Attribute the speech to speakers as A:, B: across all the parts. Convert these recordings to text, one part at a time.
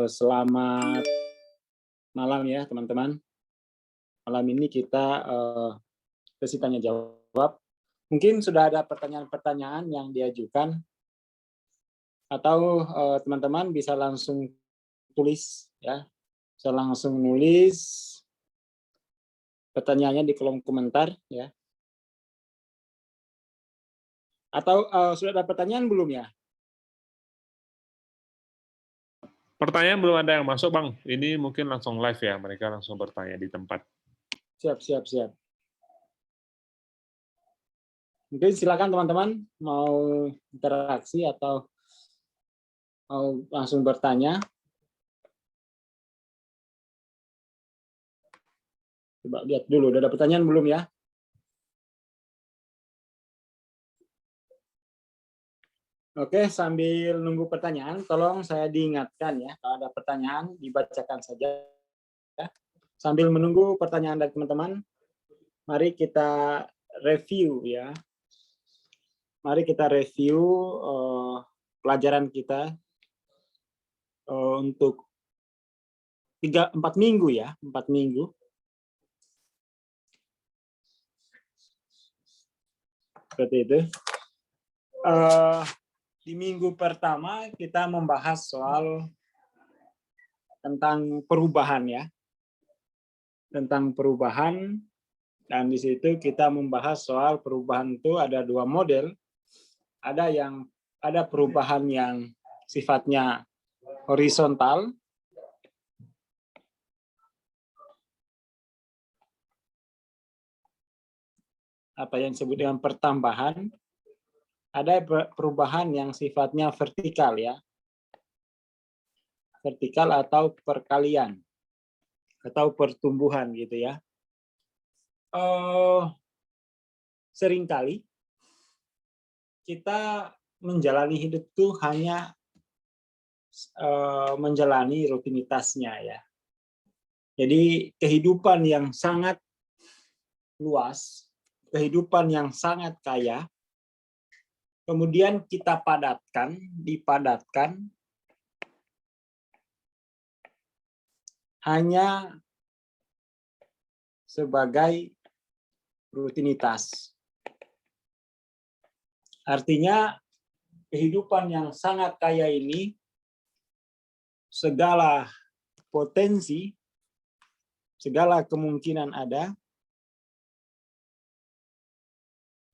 A: Selamat malam ya teman-teman. Malam ini kita sesi tanya jawab. Mungkin sudah ada pertanyaan-pertanyaan yang diajukan atau teman-teman bisa langsung tulis ya. Bisa langsung nulis pertanyaannya di kolom komentar ya. Atau sudah ada pertanyaan belum ya?
B: Pertanyaan belum ada yang masuk, Bang. Ini mungkin langsung live ya, mereka langsung bertanya di tempat.
A: Siap. Mungkin silakan teman-teman mau interaksi atau mau langsung bertanya. Coba lihat dulu, udah ada pertanyaan belum ya? Oke, sambil nunggu pertanyaan, tolong saya diingatkan ya, kalau ada pertanyaan dibacakan saja. Sambil menunggu pertanyaan dari teman-teman, mari kita review ya. Mari kita review pelajaran kita untuk 4 minggu ya, 4 minggu. Seperti itu. Di minggu pertama kita membahas soal tentang perubahan ya. Tentang perubahan, dan di situ kita membahas soal perubahan itu ada 2 model. Ada perubahan yang sifatnya horizontal, apa yang disebut dengan pertambahan. Ada perubahan yang sifatnya vertikal ya. Vertikal atau perkalian atau pertumbuhan gitu ya. Seringkali kita menjalani hidup itu hanya menjalani rutinitasnya ya. Jadi kehidupan yang sangat luas, kehidupan yang sangat kaya, kemudian kita dipadatkan hanya sebagai rutinitas. Artinya kehidupan yang sangat kaya ini segala potensi, segala kemungkinan ada,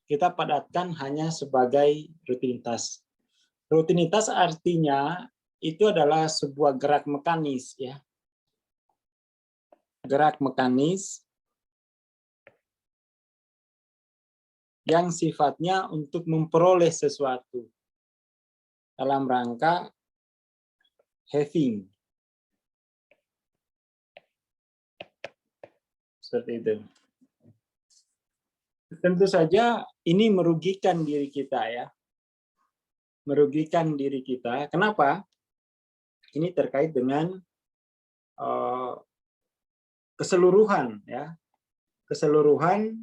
A: kita padatkan hanya sebagai rutinitas. Rutinitas artinya itu adalah sebuah gerak mekanis ya. Gerak mekanis yang sifatnya untuk memperoleh sesuatu dalam rangka having. Seperti itu. Tentu saja ini merugikan diri kita ya. Merugikan diri kita. Kenapa? Ini terkait dengan keseluruhan ya. Keseluruhan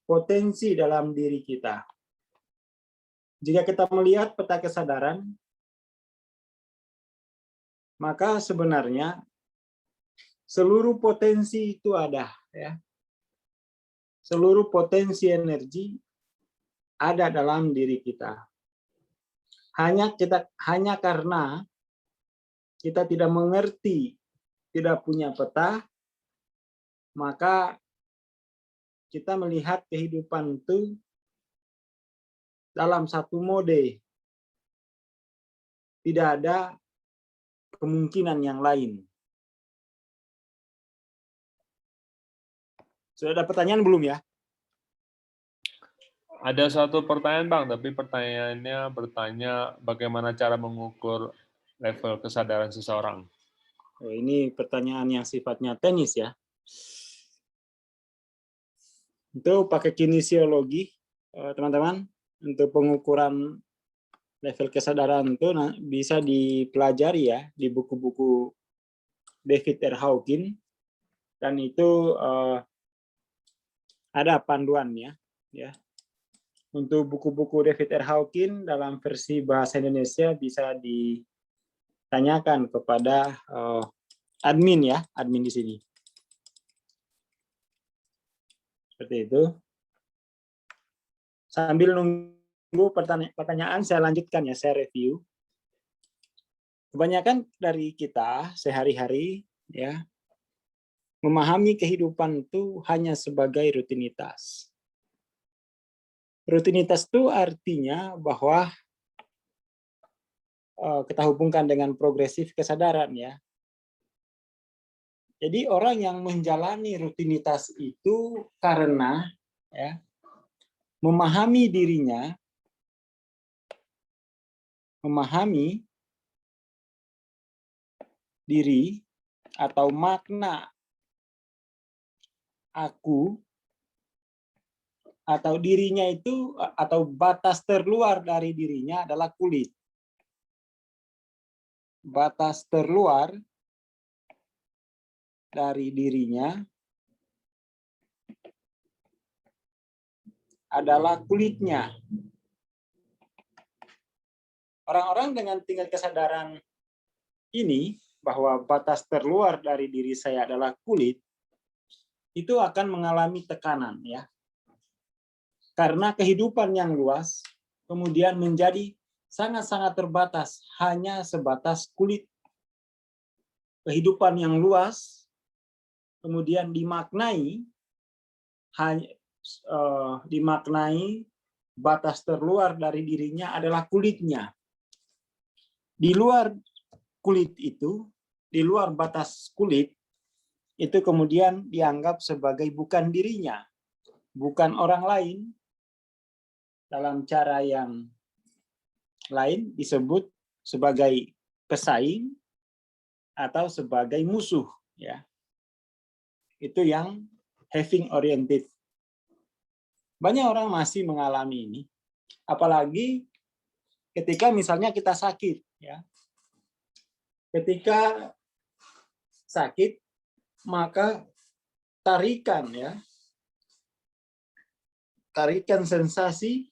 A: potensi dalam diri kita. Jika kita melihat peta kesadaran, maka sebenarnya seluruh potensi itu ada ya. Seluruh potensi energi ada dalam diri kita. Hanya karena kita tidak mengerti, tidak punya peta, maka kita melihat kehidupan itu dalam satu mode. Tidak ada kemungkinan yang lain. Sudah ada pertanyaan belum ya?
B: Ada satu pertanyaan, Bang, tapi pertanyaannya bertanya bagaimana cara mengukur level kesadaran seseorang.
A: Oh, ini pertanyaan yang sifatnya teknis ya. Itu pakai kinesiologi, teman-teman. Untuk pengukuran level kesadaran itu bisa dipelajari ya di buku-buku David R. Hawkins, dan itu ada panduannya ya. Untuk buku-buku David R. Hawkins dalam versi bahasa Indonesia bisa tanyakan kepada admin ya, admin di sini. Seperti itu. Sambil nunggu pertanyaan, saya lanjutkan ya, saya review. Kebanyakan dari kita sehari-hari ya memahami kehidupan itu hanya sebagai rutinitas. Rutinitas itu artinya bahwa kita hubungkan dengan progresif kesadaran ya. Jadi orang yang menjalani rutinitas itu karena ya memahami dirinya, memahami diri atau makna aku atau dirinya itu atau batas terluar dari dirinya adalah kulit. Batas terluar dari dirinya adalah kulitnya. Orang-orang dengan tingkat kesadaran ini bahwa batas terluar dari diri saya adalah kulit, itu akan mengalami tekanan ya. Karena kehidupan yang luas kemudian menjadi sangat-sangat terbatas, hanya sebatas kulit. Kehidupan yang luas kemudian dimaknai batas terluar dari dirinya adalah kulitnya. Di luar kulit itu, di luar batas kulit, itu kemudian dianggap sebagai bukan dirinya, bukan orang lain. Dalam cara yang lain disebut sebagai pesaing atau sebagai musuh. Ya, itu yang having oriented. Banyak orang masih mengalami ini, apalagi ketika misalnya kita sakit. Ya, ketika sakit, maka tarikan sensasi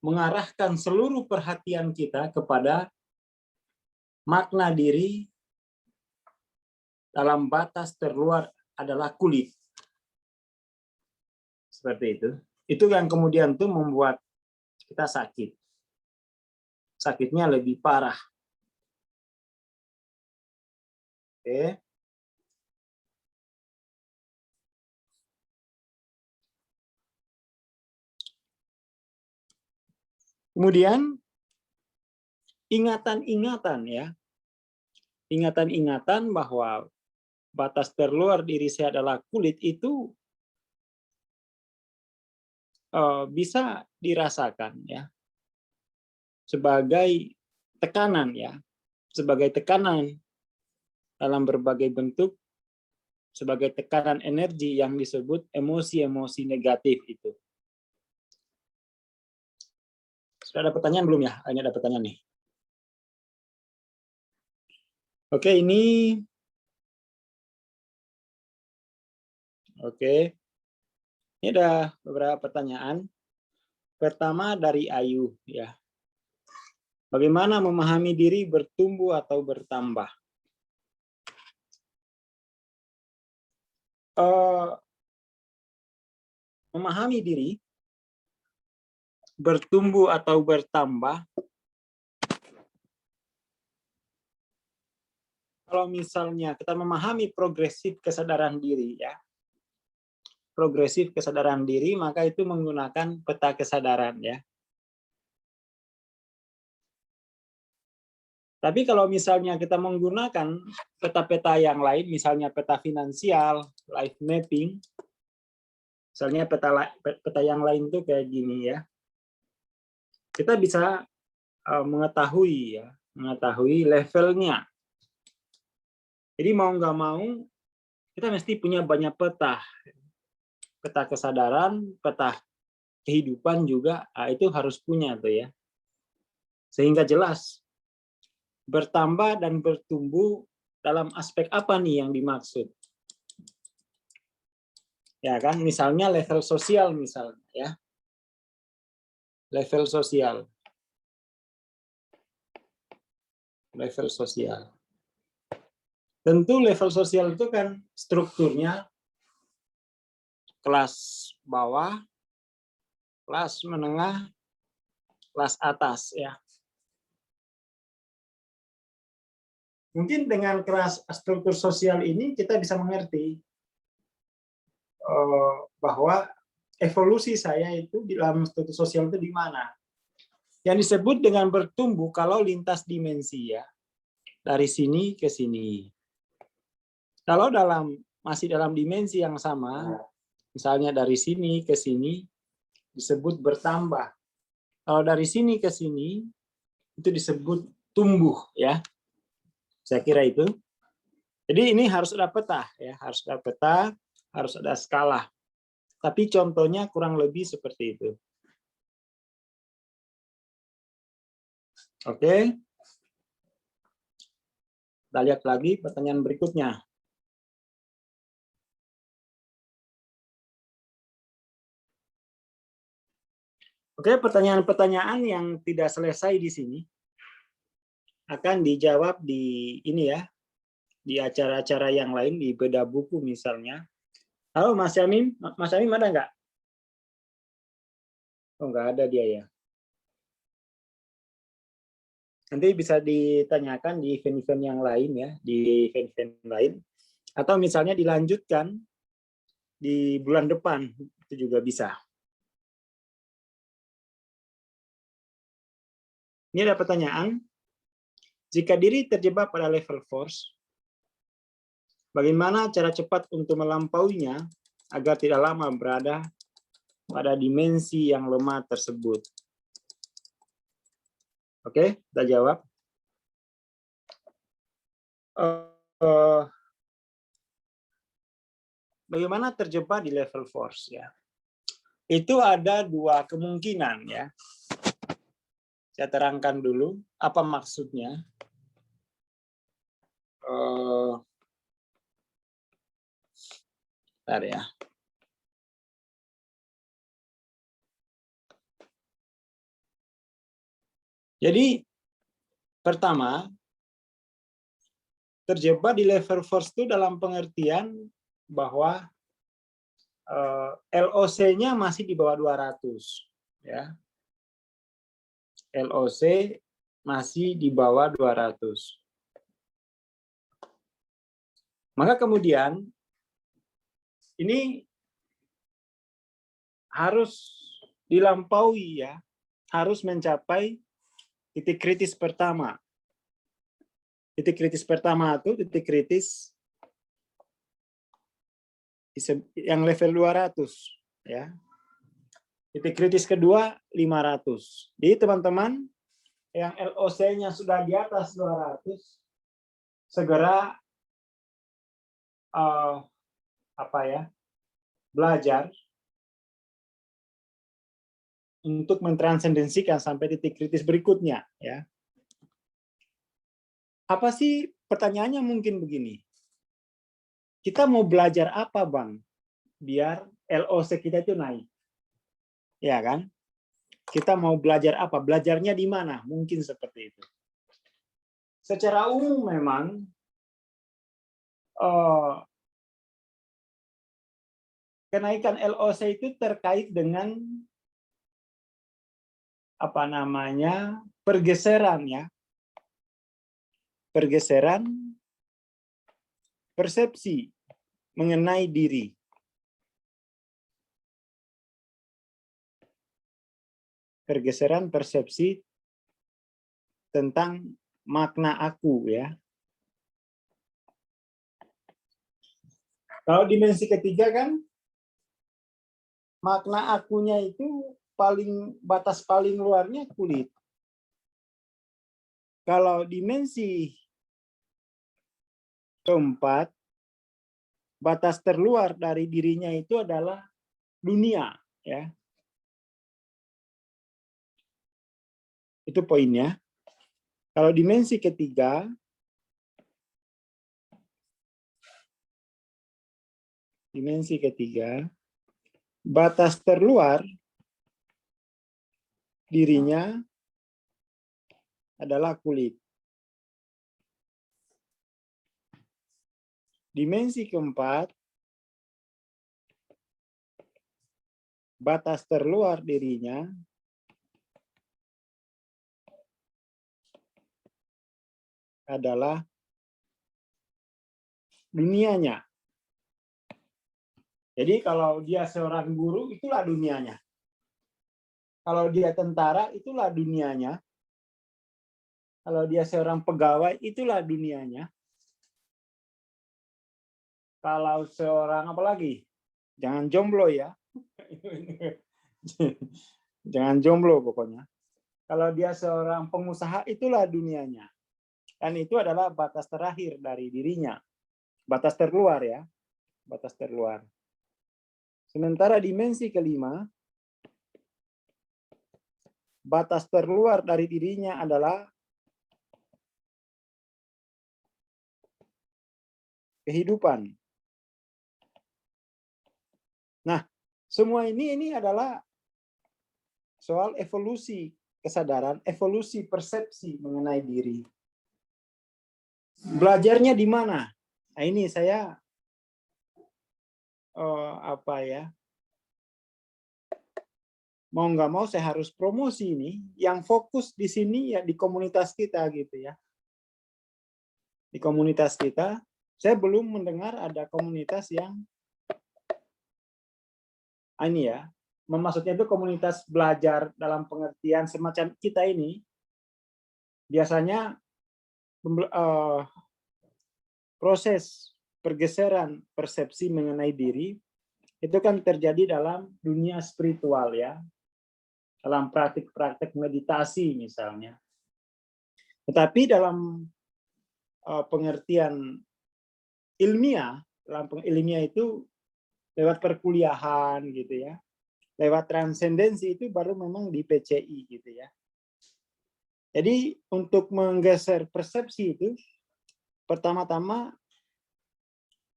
A: mengarahkan seluruh perhatian kita kepada makna diri dalam batas terluar adalah kulit. Seperti itu. Itu yang kemudian tuh membuat kita sakit. Sakitnya lebih parah. Oke. Kemudian ingatan-ingatan ya. Ingatan-ingatan bahwa batas terluar diri saya adalah kulit itu bisa dirasakan ya sebagai tekanan ya, sebagai tekanan dalam berbagai bentuk, sebagai tekanan energi yang disebut emosi-emosi negatif itu. Sudah ada pertanyaan belum ya? Ini ada pertanyaan nih. Oke, ini ini ada beberapa pertanyaan. Pertama dari Ayu ya. Bagaimana memahami diri bertumbuh atau bertambah? Memahami diri bertumbuh atau bertambah, kalau misalnya kita memahami progresif kesadaran diri ya, progresif kesadaran diri, maka itu menggunakan peta kesadaran ya. Tapi kalau misalnya kita menggunakan peta-peta yang lain, misalnya peta finansial, life mapping, misalnya peta yang lain itu kayak gini ya, kita bisa mengetahui levelnya. Jadi mau nggak mau kita mesti punya banyak peta kesadaran, peta kehidupan juga, itu harus punya tuh ya, sehingga jelas bertambah dan bertumbuh dalam aspek apa nih yang dimaksud. Ya kan, misalnya level sosial misalnya ya. Level sosial. Level sosial. Tentu level sosial itu kan strukturnya kelas bawah, kelas menengah, kelas atas ya. Mungkin dengan kelas struktur sosial ini kita bisa mengerti bahwa evolusi saya itu di dalam struktur sosial itu di mana. Yang disebut dengan bertumbuh kalau lintas dimensi ya. Dari sini ke sini. Kalau masih dalam dimensi yang sama, misalnya dari sini ke sini, disebut bertambah. Kalau dari sini ke sini, itu disebut tumbuh, ya. Saya kira itu. Jadi ini harus ada peta, ya, harus ada peta, harus ada skala. Tapi contohnya kurang lebih seperti itu. Oke. Kita lihat lagi pertanyaan berikutnya. Oke, pertanyaan-pertanyaan yang tidak selesai di sini akan dijawab di ini ya, di acara-acara yang lain, di beda buku misalnya. Halo Mas Yamim, Mas Yamim ada nggak? Oh, nggak ada dia ya. Nanti bisa ditanyakan di event-event yang lain ya, di event-event lain. Atau misalnya dilanjutkan di bulan depan, itu juga bisa. Ini ada pertanyaan. Jika diri terjebak pada level force, bagaimana cara cepat untuk melampauinya agar tidak lama berada pada dimensi yang lemah tersebut? Oke, kita jawab. Bagaimana terjebak di level force ya? Itu ada dua kemungkinan ya. Saya terangkan dulu apa maksudnya. Bentar ya. Jadi pertama, terjebak di level force itu dalam pengertian bahwa LOC-nya masih di bawah 200 ya. LOC masih di bawah 200. Maka kemudian ini harus dilampaui ya, harus mencapai titik kritis pertama. Titik kritis pertama itu titik kritis yang level 200 ya. Titik kritis kedua 500. Jadi teman-teman yang LOC-nya sudah di atas 200 segera belajar untuk mentransendensikan sampai titik kritis berikutnya ya. Apa sih pertanyaannya mungkin begini. Kita mau belajar apa, Bang? Biar LOC kita itu naik. Ya kan? Kita mau belajar apa? Belajarnya di mana? Mungkin seperti itu. Secara umum memang kenaikan LOC itu terkait dengan pergeseran ya. Pergeseran persepsi mengenai diri. Pergeseran persepsi tentang makna aku ya. Kalau dimensi ketiga kan makna akunya itu batas paling luarnya kulit. Kalau dimensi keempat, batas terluar dari dirinya itu adalah dunia ya. Itu poinnya. Kalau dimensi ketiga, batas terluar dirinya adalah kulit. Dimensi keempat, batas terluar dirinya adalah dunianya. Jadi kalau dia seorang guru, itulah dunianya. Kalau dia tentara, itulah dunianya. Kalau dia seorang pegawai, itulah dunianya. Kalau seorang apa lagi? Jangan jomblo ya. Jangan jomblo pokoknya. Kalau dia seorang pengusaha, itulah dunianya. Dan itu adalah batas terakhir dari dirinya. Batas terluar ya. Batas terluar. Sementara dimensi kelima, batas terluar dari dirinya adalah kehidupan. Nah, semua ini adalah soal evolusi kesadaran, evolusi persepsi mengenai diri. Belajarnya di mana? Nah, ini saya mau nggak mau saya harus promosi ini. Yang fokus di sini ya di komunitas kita gitu ya. Di komunitas kita, saya belum mendengar ada komunitas yang ini ya, maksudnya itu komunitas belajar dalam pengertian semacam kita ini. Biasanya proses pergeseran persepsi mengenai diri itu kan terjadi dalam dunia spiritual ya, dalam praktik-praktik meditasi misalnya. Tetapi dalam pengertian ilmiah, dalam ilmiah itu lewat perkuliahan gitu ya, lewat transendensi itu baru memang di PCI gitu ya. Jadi untuk menggeser persepsi itu pertama-tama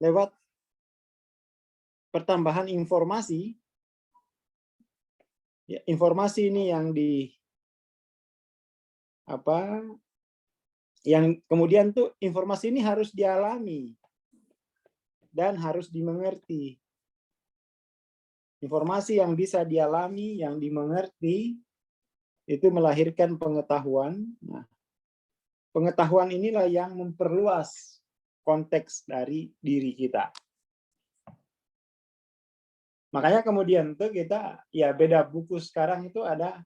A: lewat pertambahan informasi. Ya, informasi ini yang kemudian tuh informasi ini harus dialami dan harus dimengerti. Informasi yang bisa dialami, yang dimengerti itu melahirkan pengetahuan. Nah, pengetahuan inilah yang memperluas konteks dari diri kita. Makanya kemudian tuh kita ya beda buku sekarang itu ada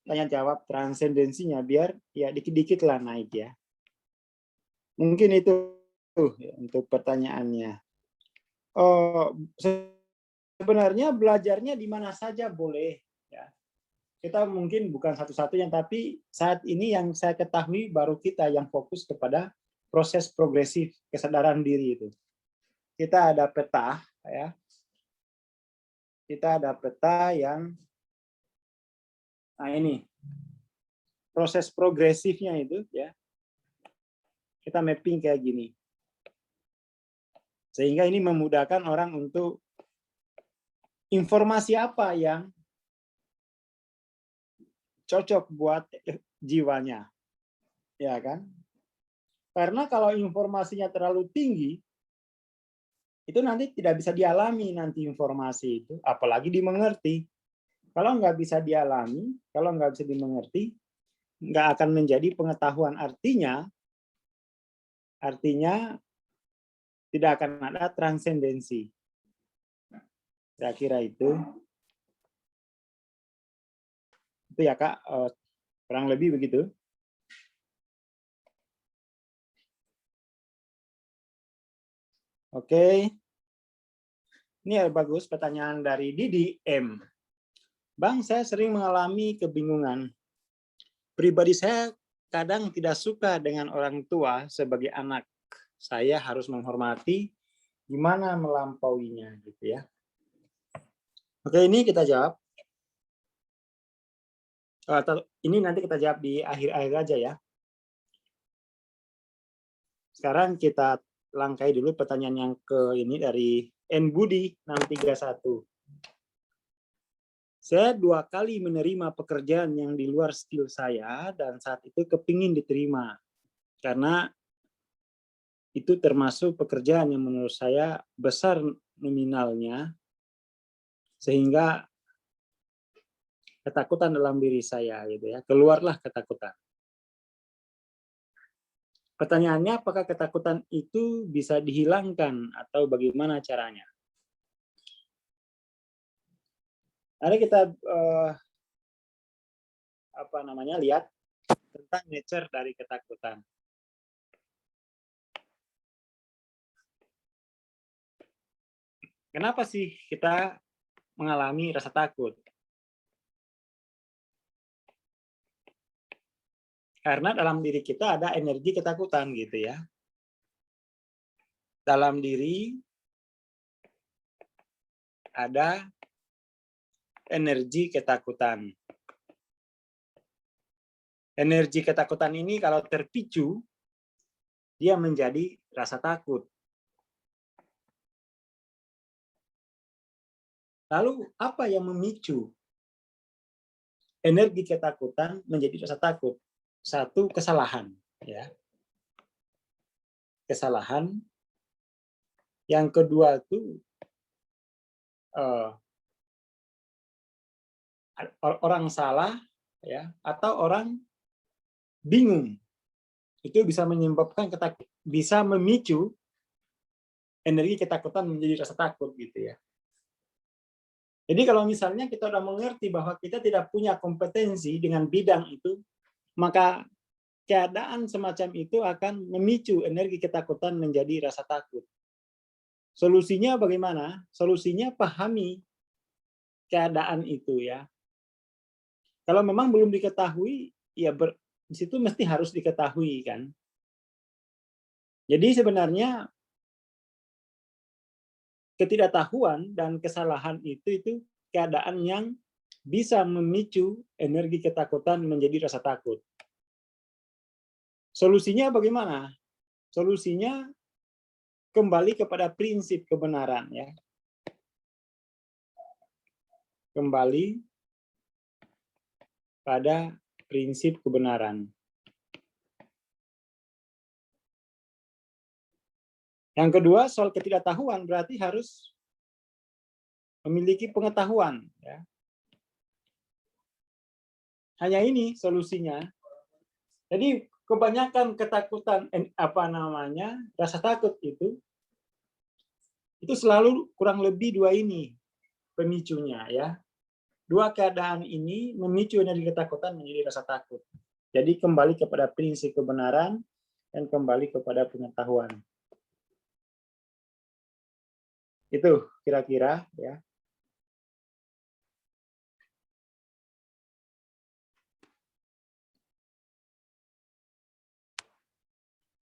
A: tanya jawab transendensinya biar ya dikit-dikit lah naik ya. Mungkin itu ya, untuk pertanyaannya. Sebenarnya belajarnya di mana saja boleh ya. Kita mungkin bukan satu-satunya, tapi saat ini yang saya ketahui baru kita yang fokus kepada proses progresif kesadaran diri itu. Kita ada peta ya. Kita ada peta yang ini proses progresifnya itu ya. Kita mapping kayak gini. Sehingga ini memudahkan orang untuk informasi apa yang cocok buat jiwanya. Ya kan? Karena kalau informasinya terlalu tinggi, itu nanti tidak bisa dialami nanti informasi itu, apalagi dimengerti. Kalau nggak bisa dialami, kalau nggak bisa dimengerti, nggak akan menjadi pengetahuan. Artinya tidak akan ada transendensi. Saya kira itu ya Kak, kurang lebih begitu. Oke. Ini bagus pertanyaan dari Didi M. Bang, saya sering mengalami kebingungan. Pribadi saya kadang tidak suka dengan orang tua sebagai anak. Saya harus menghormati, gimana melampauinya gitu ya. Oke, ini kita jawab. Ini nanti kita jawab di akhir-akhir aja ya. Sekarang kita langkai dulu pertanyaan yang ini dari N Budi 631. Saya 2 kali menerima pekerjaan yang di luar skill saya dan saat itu kepingin diterima. Karena itu termasuk pekerjaan yang menurut saya besar nominalnya, sehingga ketakutan dalam diri saya gitu ya, keluarlah ketakutan. Pertanyaannya, apakah ketakutan itu bisa dihilangkan atau bagaimana caranya? Mari kita lihat tentang nature dari ketakutan. Kenapa sih kita mengalami rasa takut? Karena dalam diri kita ada energi ketakutan gitu ya. Dalam diri ada energi ketakutan. Energi ketakutan ini kalau terpicu, dia menjadi rasa takut. Lalu apa yang memicu energi ketakutan menjadi rasa takut? Satu, kesalahan, ya. Kesalahan. Yang kedua itu orang salah, ya, atau orang bingung. Itu bisa menyebabkan bisa memicu energi ketakutan menjadi rasa takut gitu ya. Jadi kalau misalnya kita sudah mengerti bahwa kita tidak punya kompetensi dengan bidang itu, maka keadaan semacam itu akan memicu energi ketakutan menjadi rasa takut. Solusinya bagaimana? Solusinya pahami keadaan itu ya. Kalau memang belum diketahui, ya di situ mesti harus diketahui kan. Jadi sebenarnya ketidaktahuan dan kesalahan itu keadaan yang bisa memicu energi ketakutan menjadi rasa takut. Solusinya bagaimana? Solusinya kembali kepada prinsip kebenaran ya. Kembali pada prinsip kebenaran. Yang kedua, soal ketidaktahuan berarti harus memiliki pengetahuan ya. Hanya ini solusinya. Jadi kebanyakan ketakutan rasa takut itu selalu kurang lebih dua ini pemicunya ya. Dua keadaan ini memicu energi ketakutan menjadi rasa takut. Jadi kembali kepada prinsip kebenaran dan kembali kepada pengetahuan. Itu kira-kira ya.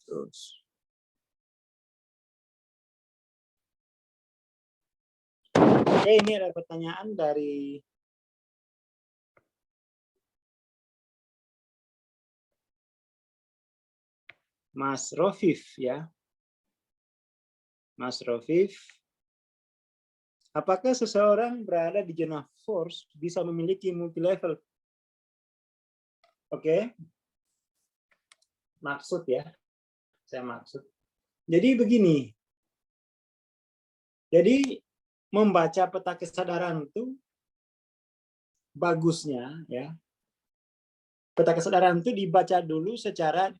A: Terus. Oke, ini ada pertanyaan dari Mas Rofif ya. Mas Rofif, apakah seseorang berada di zona force bisa memiliki multi level? Oke. Maksud ya. Saya maksud. Jadi begini. Jadi membaca peta kesadaran itu bagusnya ya. Peta kesadaran itu dibaca dulu secara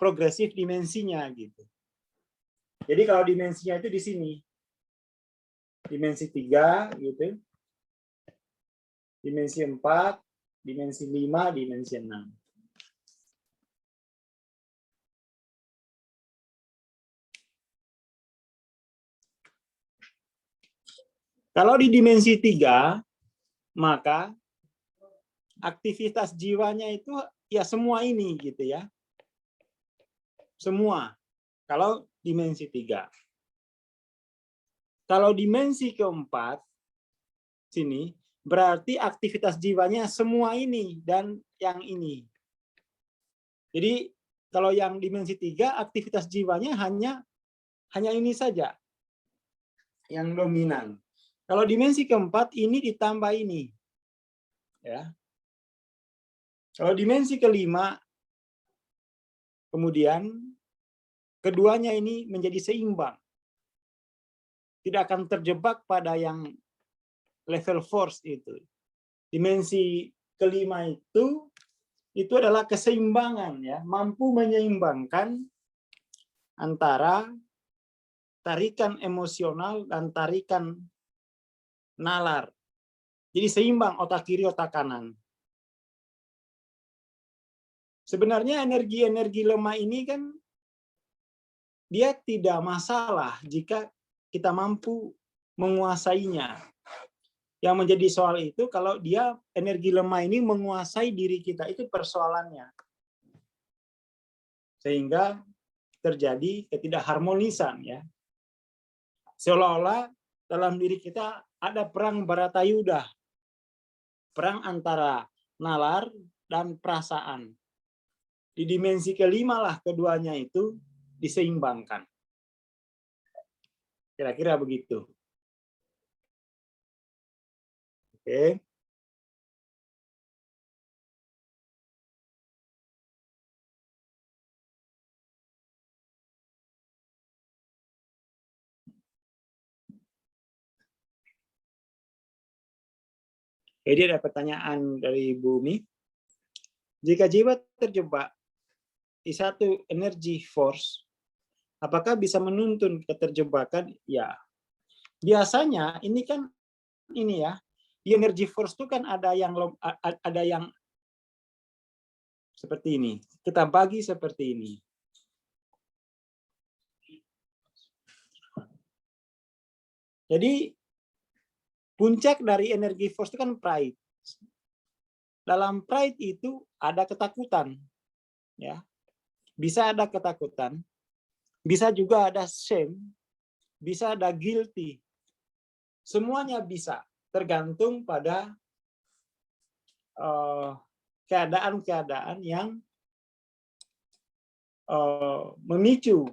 A: progresif dimensinya gitu. Jadi kalau dimensinya itu di sini. Dimensi 3 gitu. Dimensi 4, dimensi 5, dimensi 6. Kalau di dimensi 3, maka aktivitas jiwanya itu ya semua ini gitu ya. Semua. Kalau dimensi 3. Kalau dimensi keempat, sini, berarti aktivitas jiwanya semua ini dan yang ini. Jadi kalau yang dimensi 3, aktivitas jiwanya hanya ini saja yang dominan. Kalau dimensi keempat, ini ditambah ini. Ya. Kalau dimensi kelima, kemudian keduanya ini menjadi seimbang. Tidak akan terjebak pada yang level force itu. Dimensi kelima itu adalah keseimbangan, ya, mampu menyeimbangkan antara tarikan emosional dan tarikan nalar. Jadi seimbang otak kiri, otak kanan. Sebenarnya energi-energi lemah ini kan dia tidak masalah jika kita mampu menguasainya. Yang menjadi soal itu kalau dia energi lemah ini menguasai diri kita, itu persoalannya. Sehingga terjadi ketidakharmonisan, ya. Seolah-olah dalam diri kita ada perang Baratayuda. Perang antara nalar dan perasaan. Di dimensi kelima lah keduanya itu diseimbangkan. Kira-kira begitu. Oke. Jadi ada pertanyaan dari Bumi. Jika jiwa terjebak di satu energy force, apakah bisa menuntun keterjebakan? Ya. Biasanya ini kan ini ya, di energy force itu kan ada yang seperti ini. Kita bagi seperti ini. Jadi puncak dari energy force itu kan pride. Dalam pride itu ada ketakutan, ya. Bisa ada ketakutan, bisa juga ada shame, bisa ada guilty. Semuanya bisa, tergantung pada keadaan-keadaan yang memicu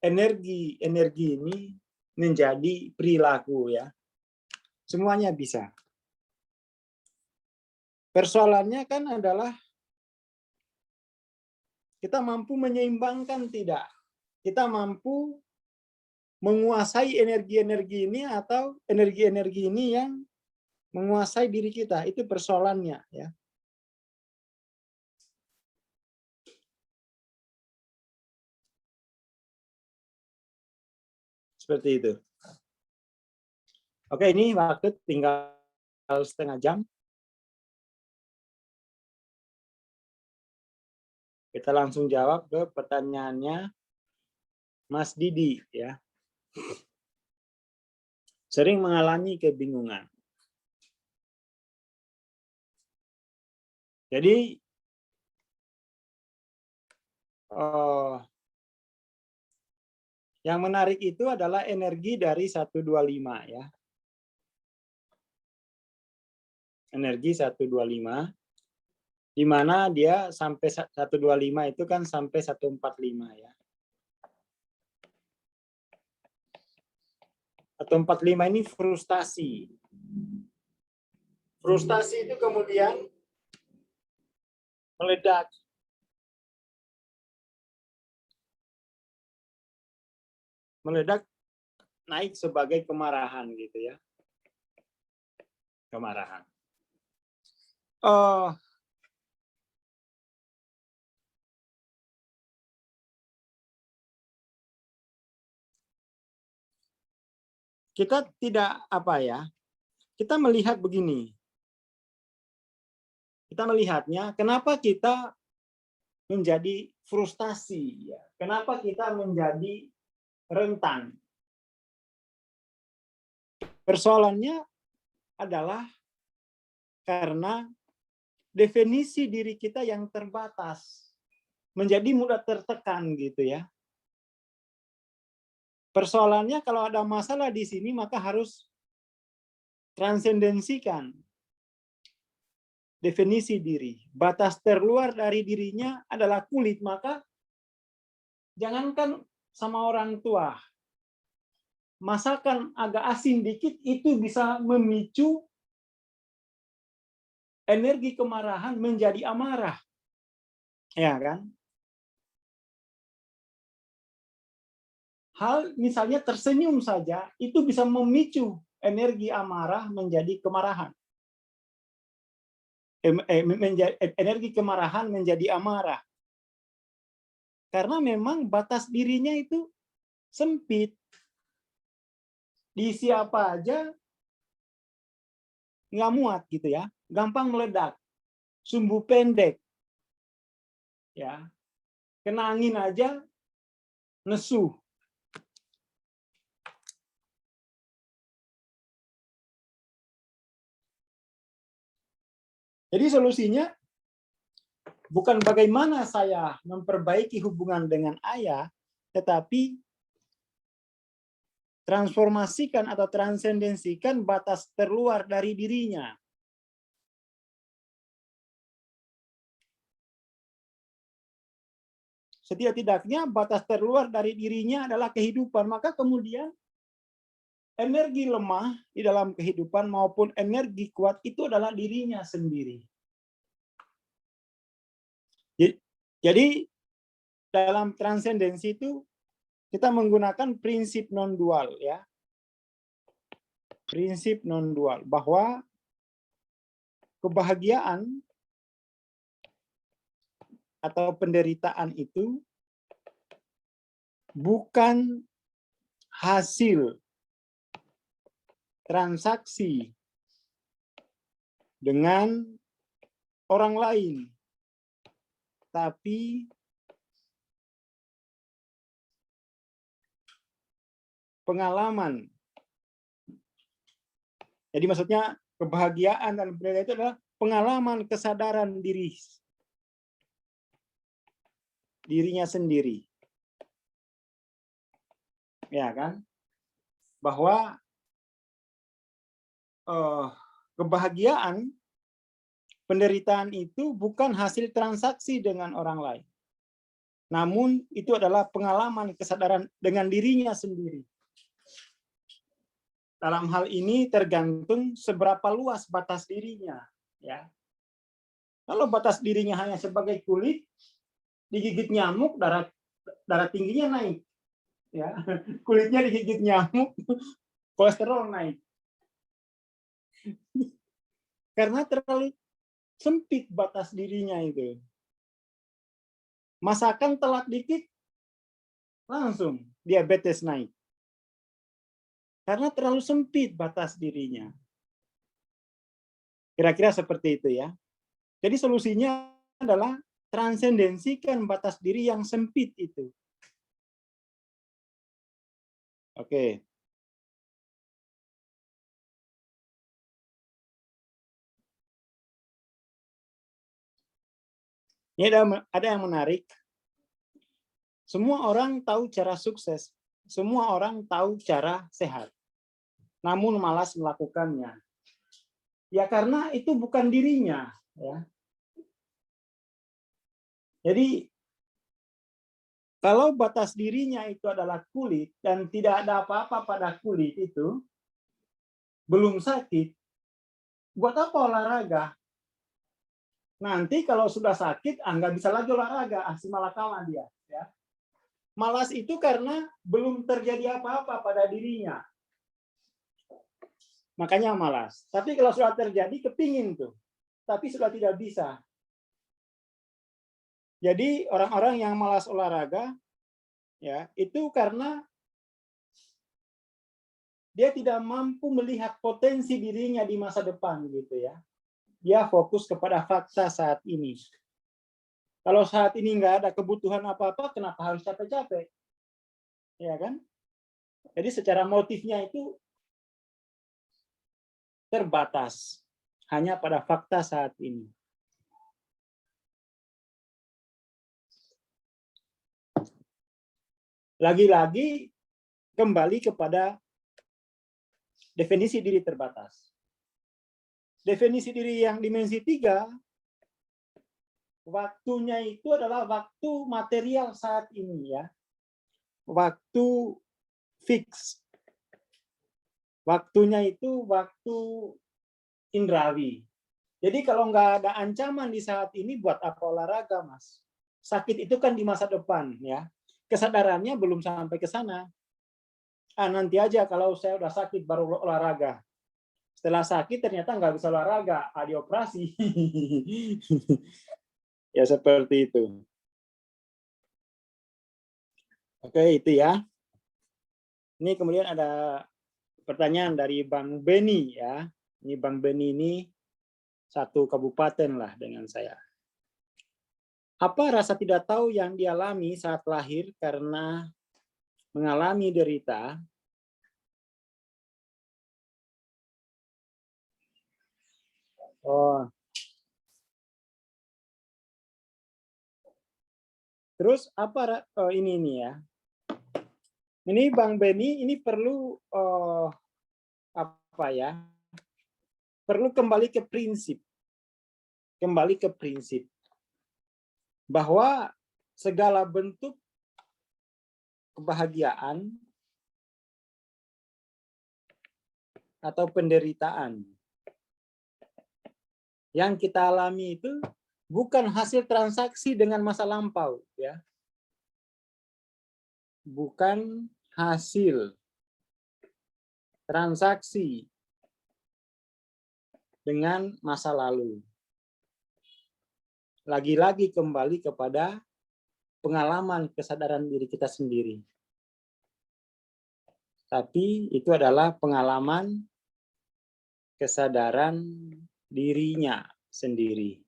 A: energi ini menjadi perilaku, ya. Semuanya bisa. Persoalannya kan adalah kita mampu menyeimbangkan tidak. Kita mampu menguasai energi-energi ini atau energi-energi ini yang menguasai diri kita. Itu persoalannya, ya. Seperti itu. Oke, ini waktu tinggal setengah jam. Kita langsung jawab ke pertanyaannya Mas Didi, ya. Sering mengalami kebingungan. Jadi yang menarik itu adalah energi dari 125, ya. Energi 125, di mana dia sampai 125 itu kan sampai 145, ya. 145 ini frustasi. Frustasi itu kemudian meledak. Meledak naik sebagai kemarahan, gitu, ya. Kemarahan. Kita tidak kita melihat begini. Kita melihatnya kenapa kita menjadi frustasi, ya. Kenapa kita menjadi rentan? Persoalannya adalah karena definisi diri kita yang terbatas, menjadi mudah tertekan, gitu, ya. Persoalannya kalau ada masalah di sini maka harus transendensikan definisi diri. Batas terluar dari dirinya adalah kulit, maka jangankan sama orang tua, masakan agak asin dikit itu bisa memicu energi kemarahan menjadi amarah. Ya kan? hal misalnya tersenyum saja itu bisa memicu energi amarah menjadi kemarahan. Energi kemarahan menjadi amarah. Karena memang batas dirinya itu sempit. Di siapa aja nggak muat gitu ya, gampang meledak, sumbu pendek, ya, kena angin aja nesu. Jadi solusinya bukan bagaimana saya memperbaiki hubungan dengan ayah, tetapi transformasikan atau transendensikan batas terluar dari dirinya. Setidak-tidaknya batas terluar dari dirinya adalah kehidupan. Maka kemudian energi lemah di dalam kehidupan maupun energi kuat itu adalah dirinya sendiri. Jadi dalam transendensi itu kita menggunakan prinsip non-dual ya. Prinsip non-dual bahwa kebahagiaan atau penderitaan itu bukan hasil transaksi dengan orang lain, tapi pengalaman. Jadi maksudnya kebahagiaan dan penderitaan itu adalah pengalaman kesadaran dirinya sendiri. Ya kan? Bahwa kebahagiaan, penderitaan itu bukan hasil transaksi dengan orang lain. Namun itu adalah pengalaman kesadaran dengan dirinya sendiri. Dalam hal ini tergantung seberapa luas batas dirinya. Ya. Kalau batas dirinya hanya sebagai kulit, digigit nyamuk, darah tingginya naik. Ya. Kulitnya digigit nyamuk, kolesterol naik. Karena terlalu sempit batas dirinya itu. Masakan telat dikit, langsung diabetes naik. Karena terlalu sempit batas dirinya. Kira-kira seperti itu ya. Jadi solusinya adalah transendensikan batas diri yang sempit itu. Oke. Ini ada yang menarik. Semua orang tahu cara sukses. Semua orang tahu cara sehat. Namun malas melakukannya. Ya karena itu bukan dirinya. Ya. Jadi kalau batas dirinya itu adalah kulit dan tidak ada apa-apa pada kulit itu, belum sakit, buat apa olahraga? Nanti kalau sudah sakit, nggak bisa lagi olahraga, si malakama dia. Ya. Malas itu karena belum terjadi apa-apa pada dirinya. Makanya malas. Tapi kalau sudah terjadi, kepingin tuh. Tapi sudah tidak bisa. Jadi orang-orang yang malas olahraga, ya itu karena dia tidak mampu melihat potensi dirinya di masa depan, gitu ya. Dia fokus kepada fakta saat ini. Kalau saat ini nggak ada kebutuhan apa-apa, kenapa harus capek-capek? Ya kan? Jadi secara motifnya itu terbatas hanya pada fakta saat ini. Lagi-lagi kembali kepada definisi diri terbatas. Definisi diri yang dimensi 3, waktunya itu adalah waktu material saat ini ya. Waktu fix. Waktunya itu waktu indrawi. Jadi kalau nggak ada ancaman di saat ini, buat apa olahraga, Mas? Sakit itu kan di masa depan ya. Kesadarannya belum sampai ke sana. nanti aja kalau saya udah sakit baru olahraga. Setelah sakit ternyata nggak bisa olahraga, dioperasi. Ya seperti itu. Oke, itu ya. Ini kemudian ada pertanyaan dari Bang Beni ya. Ini Bang Beni ini satu kabupaten lah dengan saya. Apa rasa tidak tahu yang dialami saat lahir karena mengalami derita? Oh. Terus apa ini nih ya? Ini Bang Beni ini perlu apa ya? Perlu kembali ke prinsip. Kembali ke prinsip bahwa segala bentuk kebahagiaan atau penderitaan yang kita alami itu bukan hasil transaksi dengan masa lampau, ya. Bukan hasil transaksi dengan masa lalu. Lagi-lagi kembali kepada pengalaman kesadaran diri kita sendiri. Tapi itu adalah pengalaman kesadaran dirinya sendiri.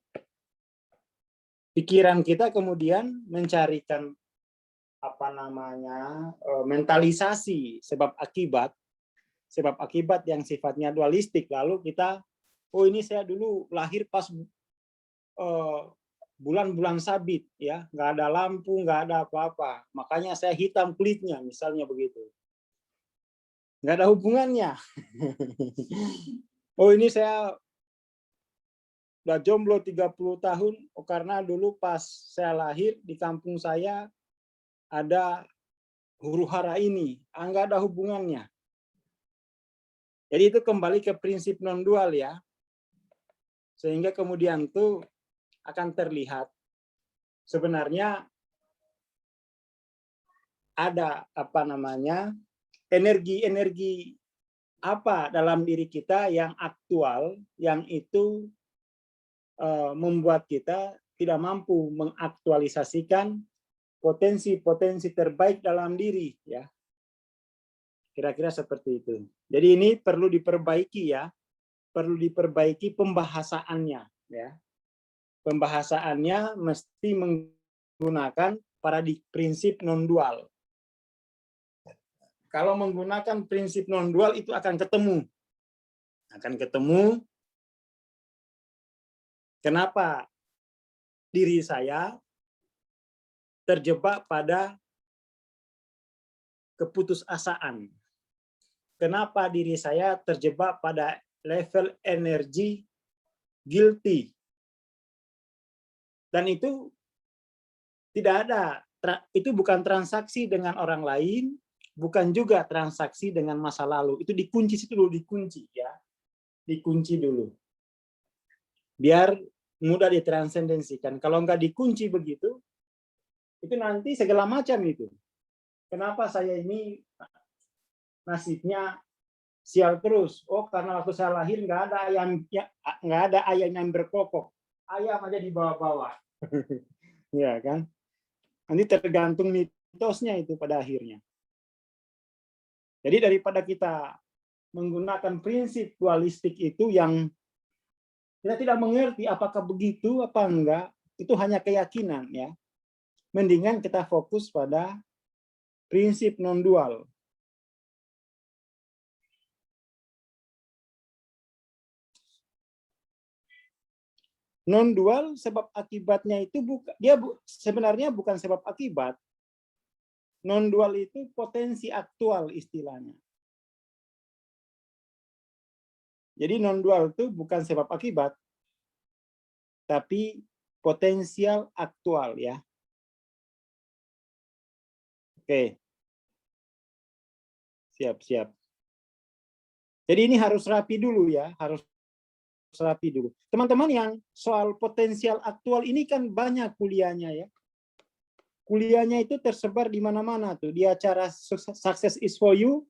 A: Pikiran kita kemudian mencarikan mentalisasi sebab akibat yang sifatnya dualistik. Lalu kita, oh ini saya dulu lahir pas bulan-bulan sabit, ya, nggak ada lampu, nggak ada apa-apa, makanya saya hitam kulitnya, misalnya begitu. Nggak ada hubungannya. Oh ini saya udah jomblo 30 tahun, karena dulu pas saya lahir di kampung saya ada huru-hara ini, nggak ada hubungannya. Jadi itu kembali ke prinsip non-dual ya. Sehingga kemudian tuh akan terlihat sebenarnya ada energi-energi apa dalam diri kita yang aktual, yang itu membuat kita tidak mampu mengaktualisasikan potensi-potensi terbaik dalam diri, ya. Kira-kira seperti itu. Jadi ini perlu diperbaiki ya, perlu diperbaiki pembahasaannya, ya. Pembahasaannya mesti menggunakan prinsip non-dual. Kalau menggunakan prinsip non-dual itu akan ketemu kenapa diri saya terjebak pada keputusasaan. Kenapa diri saya terjebak pada level energi guilty. Dan itu tidak ada, itu bukan transaksi dengan orang lain, bukan juga transaksi dengan masa lalu. Itu dikunci situ dulu, dikunci ya. Dikunci dulu. Biar mudah ditransendensikan. Kalau nggak dikunci begitu, itu nanti segala macam itu. Kenapa saya ini nasibnya sial terus? Oh, karena waktu saya lahir nggak ada ayam yang berkokok. Ayam aja di bawah-bawah. Ya kan? Nanti tergantung mitosnya itu pada akhirnya. Jadi daripada kita menggunakan prinsip dualistik itu yang kita tidak mengerti apakah begitu apa enggak, itu hanya keyakinan ya. Mendingan kita fokus pada prinsip non-dual. Non-dual sebab akibatnya itu sebenarnya bukan sebab akibat. Non-dual itu potensi aktual istilahnya. Jadi non-dual itu bukan sebab akibat, tapi potensial aktual ya. Oke. Siap. Jadi ini harus rapi dulu ya, harus rapi dulu. Teman-teman yang soal potensial aktual ini kan banyak kuliahnya ya. Kuliahnya itu tersebar di mana-mana tuh. Di acara Success is for You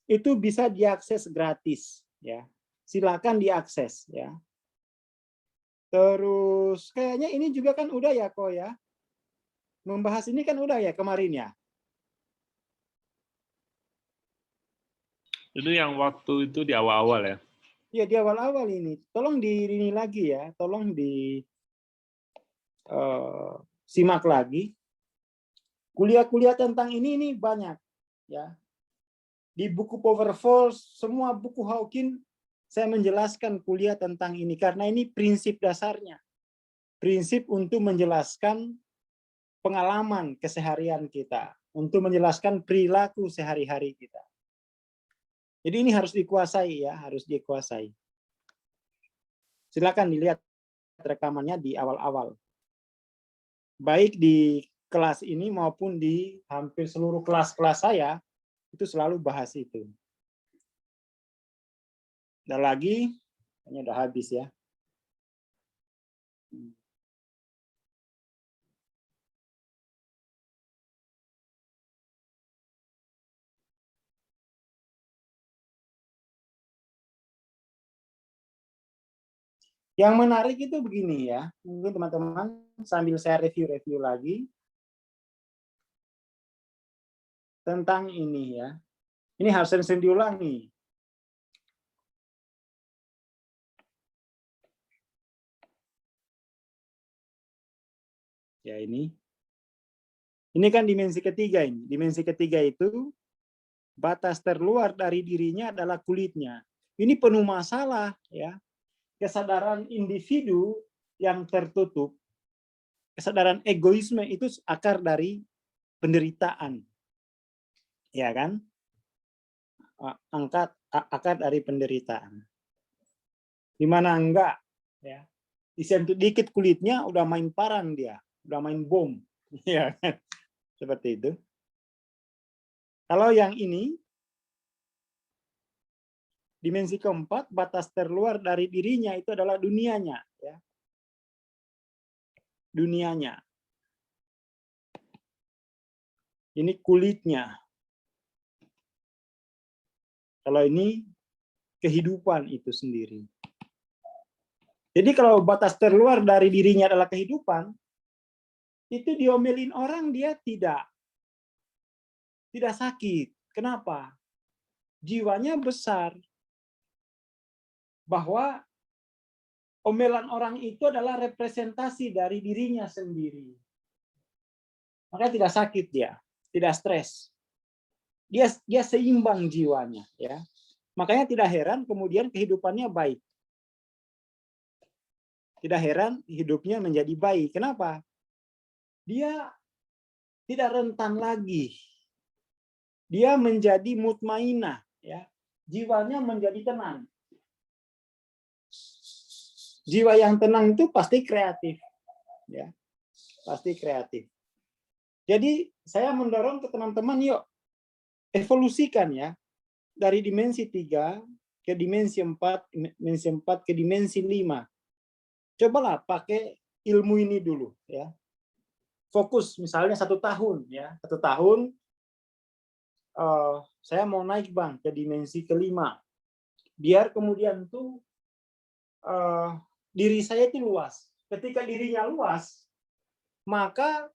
A: itu bisa diakses gratis, ya. Silakan diakses, ya. Terus kayaknya ini juga kan udah ya, kok ya. Membahas ini kan udah ya kemarin ya.
B: Itu yang waktu itu di awal-awal ya?
A: Ya di awal-awal ini. Tolong di ini lagi ya, tolong di simak lagi. Kuliah-kuliah tentang ini banyak, ya. Di buku Powerful, semua buku Hawking saya menjelaskan kuliah tentang ini karena ini prinsip dasarnya. Prinsip untuk menjelaskan pengalaman keseharian kita, untuk menjelaskan perilaku sehari-hari kita. Jadi ini harus dikuasai ya, harus dikuasai. Silakan dilihat rekamannya di awal-awal. Baik di kelas ini maupun di hampir seluruh kelas-kelas saya, itu selalu bahas itu. Dan lagi, ini udah habis ya. Yang menarik itu begini ya, mungkin teman-teman sambil saya review lagi tentang ini ya. Ini harus sering diulangi. Ya ini kan dimensi ketiga ini. Dimensi ketiga itu batas terluar dari dirinya adalah kulitnya. Ini penuh masalah ya. Kesadaran individu yang tertutup, kesadaran egoisme itu akar dari penderitaan. Ya kan? Akar dari penderitaan. Di mana enggak ya. Disentuh dikit kulitnya udah main parang dia, udah main bom. Ya kan? Seperti itu. Kalau yang ini dimensi keempat, batas terluar dari dirinya itu adalah dunianya, ya. Dunianya. Ini kulitnya. Kalau ini kehidupan itu sendiri. Jadi kalau batas terluar dari dirinya adalah kehidupan, itu diomelin orang dia tidak sakit. Kenapa? Jiwanya besar. Bahwa omelan orang itu adalah representasi dari dirinya sendiri. Maka tidak sakit dia, tidak stres. Dia seimbang jiwanya, ya. Makanya tidak heran kemudian kehidupannya baik. Tidak heran hidupnya menjadi baik. Kenapa? Dia tidak rentan lagi. Dia menjadi mutmainah, ya. Jiwanya menjadi tenang. Jiwa yang tenang itu pasti kreatif, ya. Pasti kreatif. Jadi saya mendorong ke teman-teman, yuk evolusikan ya dari dimensi 3 ke dimensi 4, dimensi 4 ke dimensi 5. Cobalah pakai ilmu ini dulu ya. Fokus misalnya 1 tahun ya, 1 tahun saya mau naik Bang ke dimensi kelima. Biar kemudian tuh diri saya itu luas. Ketika dirinya luas, maka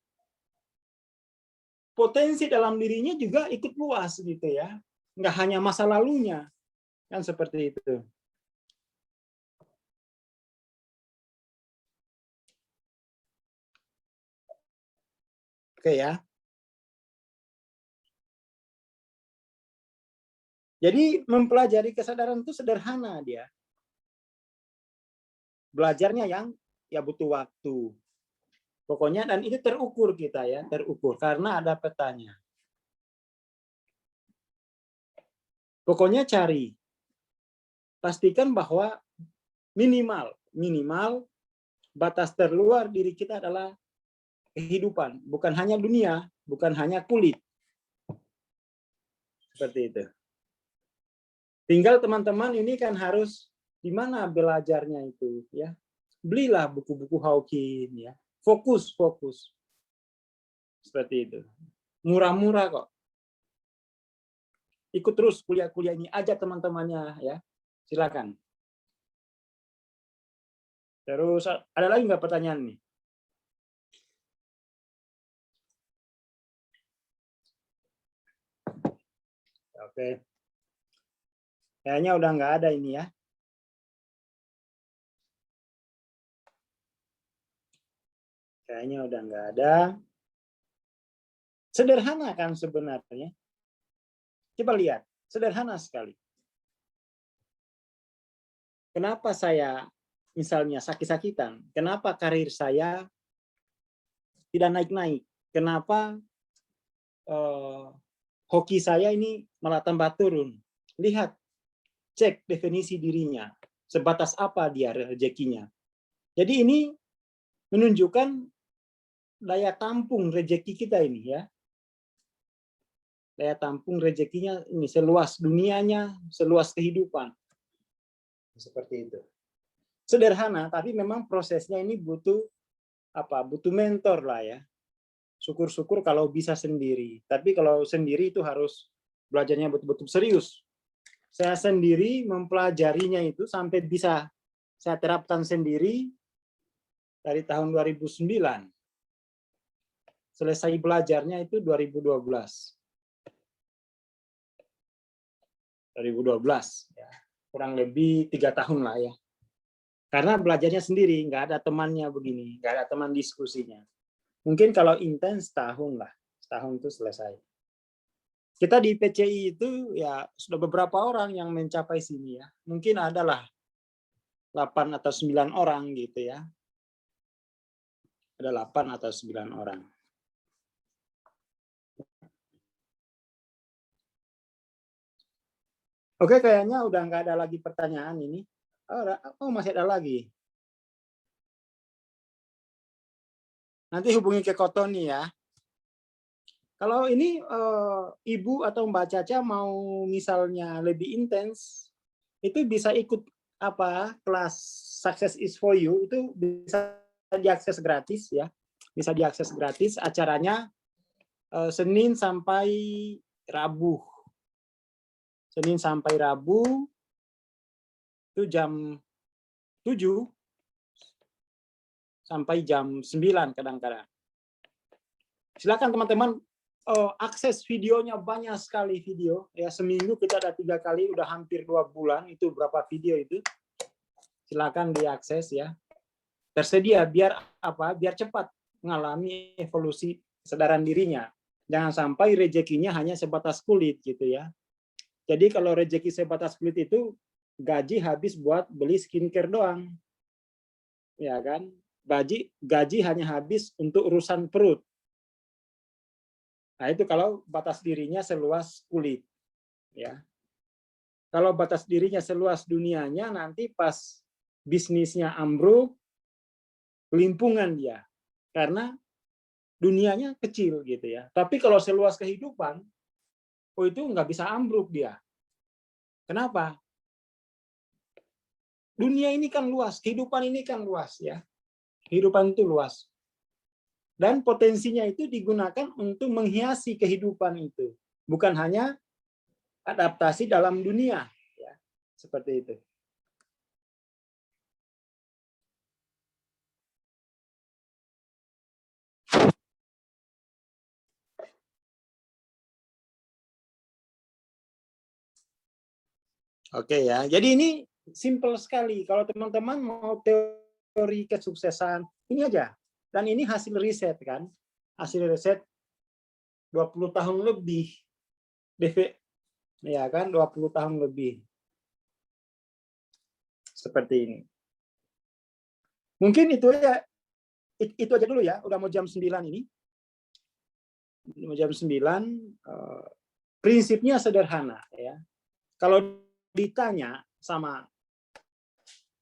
A: potensi dalam dirinya juga ikut luas gitu ya. Nggak hanya masa lalunya. Kan seperti itu. Oke ya. Jadi mempelajari kesadaran itu sederhana dia. Belajarnya yang ya butuh waktu. Pokoknya dan itu terukur kita ya, terukur karena ada petanya. Pokoknya cari. Pastikan bahwa minimal batas terluar diri kita adalah kehidupan, bukan hanya dunia, bukan hanya kulit. Seperti itu. Tinggal teman-teman ini kan harus di mana belajarnya itu ya. Belilah buku-buku Hawking ya. Fokus. Seperti itu. Murah-murah kok. ikut terus kuliah-kuliah ini, ajak teman-temannya ya. Silakan. Terus ada lagi nggak pertanyaan nih? Oke. Kayaknya udah nggak ada ini ya. Kayaknya udah nggak ada. Sederhana kan sebenarnya. Coba lihat, sederhana sekali. Kenapa saya misalnya sakit-sakitan? Kenapa karir saya tidak naik-naik? Kenapa hoki saya ini malah tambah turun? Lihat, cek definisi dirinya. Sebatas apa dia rezekinya. Jadi ini menunjukkan daya tampung rezeki kita ini ya. Daya tampung rezekinya ini seluas dunianya, seluas kehidupan. Seperti itu. Sederhana, tapi memang prosesnya ini butuh butuh mentor lah ya. Syukur-syukur kalau bisa sendiri. Tapi kalau sendiri itu harus belajarnya betul-betul serius. Saya sendiri mempelajarinya itu sampai bisa saya terapkan sendiri dari tahun 2009. Selesai belajarnya itu 2012. 2012 ya. Kurang lebih 3 tahun lah ya. Karena belajarnya sendiri, nggak ada temannya begini, nggak ada teman diskusinya. Mungkin kalau intens setahun lah, setahun itu selesai. Kita di PCI itu ya sudah beberapa orang yang mencapai sini ya. Mungkin adalah 8 atau 9 orang gitu ya. Ada 8 atau 9 orang. Oke, kayaknya udah nggak ada lagi pertanyaan ini. Oh, masih ada lagi. Nanti hubungi ke Kotoni ya. Kalau ini Ibu atau Mbak Caca mau misalnya lebih intens, itu bisa ikut kelas Success is for You, itu bisa diakses gratis ya. Bisa diakses gratis, acaranya Senin sampai Rabu. Senin sampai Rabu itu jam 7 sampai jam 9 kadang-kadang. Silakan teman-teman akses videonya, banyak sekali video ya. Seminggu kita ada 3 kali, udah hampir 2 bulan, itu berapa video itu. Silakan diakses ya. Tersedia biar biar cepat mengalami evolusi kesadaran dirinya. Jangan sampai rezekinya hanya sebatas kulit gitu ya. Jadi kalau rezeki sebatas kulit itu gaji habis buat beli skincare doang. Ya kan? Gaji hanya habis untuk urusan perut. Nah, itu kalau batas dirinya seluas kulit. Ya. Kalau batas dirinya seluas dunianya, nanti pas bisnisnya ambruk, kelimpungan dia. Karena dunianya kecil gitu ya. Tapi kalau seluas kehidupan, itu nggak bisa ambruk dia. Kenapa? Dunia ini kan luas, kehidupan ini kan luas ya. Kehidupan itu luas. Dan potensinya itu digunakan untuk menghiasi kehidupan itu. Bukan hanya adaptasi dalam dunia. Ya, seperti itu. Oke ya, jadi ini simple sekali. Kalau teman-teman mau teori kesuksesan, ini aja. Dan ini hasil riset kan. Hasil riset 20 tahun lebih. Ya kan, 20 tahun lebih. Seperti ini. Mungkin itu aja dulu ya, udah mau jam 9 ini. Mau jam 9, prinsipnya sederhana ya. Kalau ditanya sama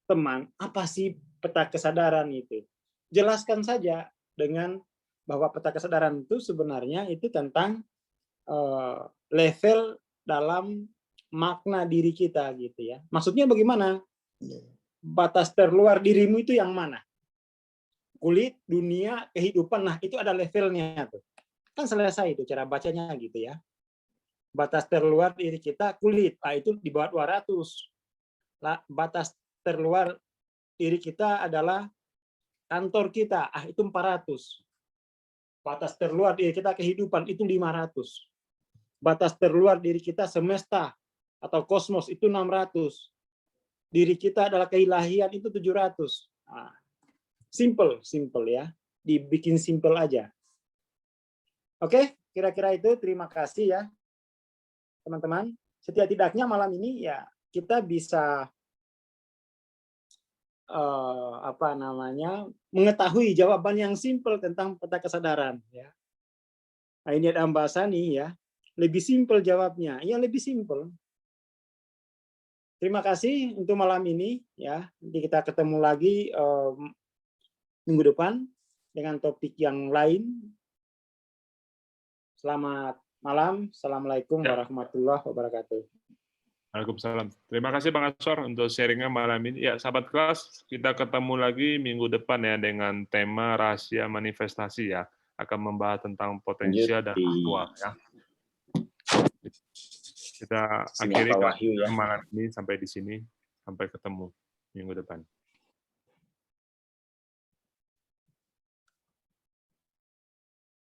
A: teman, apa sih peta kesadaran itu? Jelaskan saja dengan bahwa peta kesadaran itu sebenarnya itu tentang level dalam makna diri kita gitu ya. Maksudnya bagaimana? Batas terluar dirimu itu yang mana? Kulit, dunia, kehidupan. Nah, itu ada levelnya tuh. Kan selesai itu cara bacanya gitu ya. Batas terluar diri kita kulit, itu di bawah 200. Batas terluar diri kita adalah kantor kita, itu 400. Batas terluar diri kita kehidupan itu 500. Batas terluar diri kita semesta atau kosmos itu 600. Diri kita adalah keilahian itu 700. Simple ya. Dibikin simple aja. Oke, kira-kira itu. Terima kasih ya, teman-teman. Setidak-tidaknya malam ini ya kita bisa mengetahui jawaban yang simple tentang peta kesadaran ya. Nah, ini ada Mbak Sani ya. Lebih simple jawabnya. Ya, lebih simple. Terima kasih untuk malam ini ya. Nanti kita ketemu lagi minggu depan dengan topik yang lain. Selamat malam. Assalamualaikum warahmatullahi wabarakatuh.
B: Waalaikumsalam. Terima kasih Bang Aswar untuk sharingnya malam ini. Ya, sahabat kelas, kita ketemu lagi minggu depan ya dengan tema rahasia manifestasi ya. Akan membahas tentang potensial dan aktual ya. Kita akhiri malam ini sampai di sini. Sampai ketemu minggu depan.